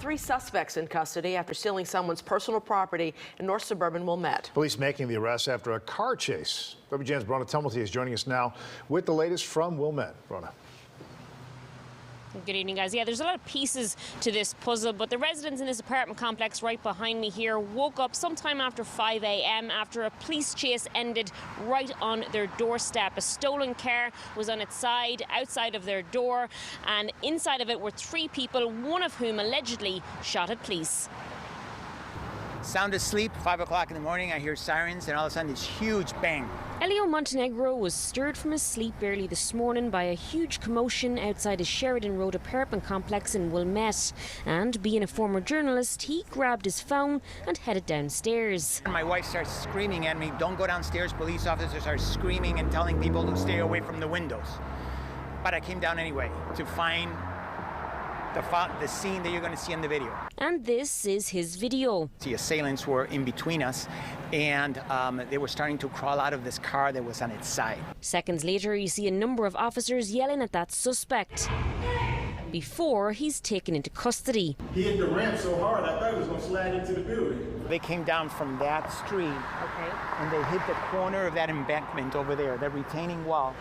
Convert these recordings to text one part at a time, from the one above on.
3 suspects in custody after stealing someone's personal property in north suburban Wilmette. Police making the arrest after a car chase. WGN's Brona Tumulty is joining us now with the latest from Wilmette. Brona. Good evening, guys. Yeah, there's a lot of pieces to this puzzle, but the residents in this apartment complex right behind me here woke up sometime after 5 a.m. after a police chase ended right on their doorstep. A stolen car was on its side, outside of their door, and inside of it were 3 people, one of whom allegedly shot at police. Sound asleep, 5 o'clock in the morning, I hear sirens, and all of a sudden this huge bang. Elio Montenegro was stirred from his sleep early this morning by a huge commotion outside his Sheridan Road apartment complex in Wilmette. And being a former journalist, he grabbed his phone and headed downstairs. My wife starts screaming at me, "Don't go downstairs." Police officers are screaming and telling people to stay away from the windows. But I came down anyway to find the scene that you're going to see in the video. And this is his video. The assailants were in between us, and they were starting to crawl out of this car that was on its side. Seconds later, you see a number of officers yelling at that suspect before he's taken into custody. He hit the ramp so hard, I thought he was going to slide into the building. They came down from that street, and they hit the corner of that embankment over there, that retaining wall,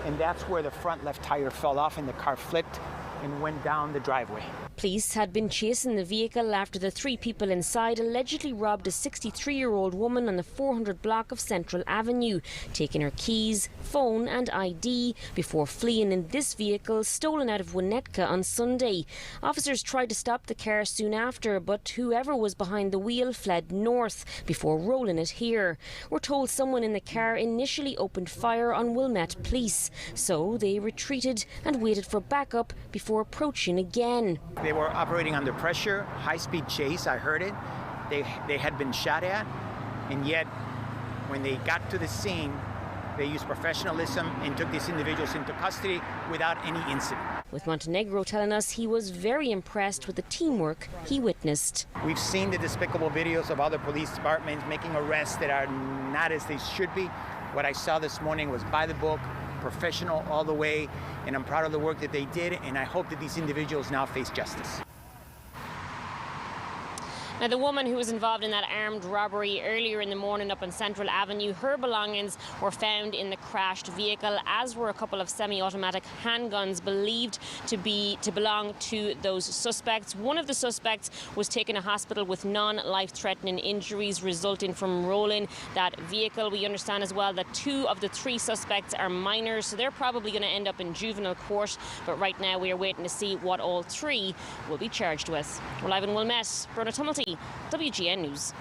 and that's where the front left tire fell off and the car flipped and went down the driveway. Police had been chasing the vehicle after the 3 people inside allegedly robbed a 63-year-old woman on the 400 block of Central Avenue, taking her keys, phone and ID before fleeing in this vehicle stolen out of Winnetka on Sunday. Officers tried to stop the car soon after, but whoever was behind the wheel fled north before rolling it here. We're told someone in the car initially opened fire on Wilmette police, so they retreated and waited for backup before approaching again. They were operating under pressure, high-speed chase, I heard it. They had been shot at, and yet when they got to the scene, they used professionalism and took these individuals into custody without any incident. With Montenegro telling us he was very impressed with the teamwork he witnessed. We've seen the despicable videos of other police departments making arrests that are not as they should be. What I saw this morning was by the book, professional all the way, and I'm proud of the work that they did, and I hope that these individuals now face justice. Now, the woman who was involved in that armed robbery earlier in the morning up on Central Avenue, her belongings were found in the crashed vehicle, as were a couple of semi-automatic handguns believed to belong to those suspects. One of the suspects was taken to hospital with non-life-threatening injuries resulting from rolling that vehicle. We understand as well that 2 of the 3 suspects are minors, so they're probably going to end up in juvenile court. But right now we are waiting to see what all 3 will be charged with. We're live in Wilmette. Brona Tumulty, WGN News.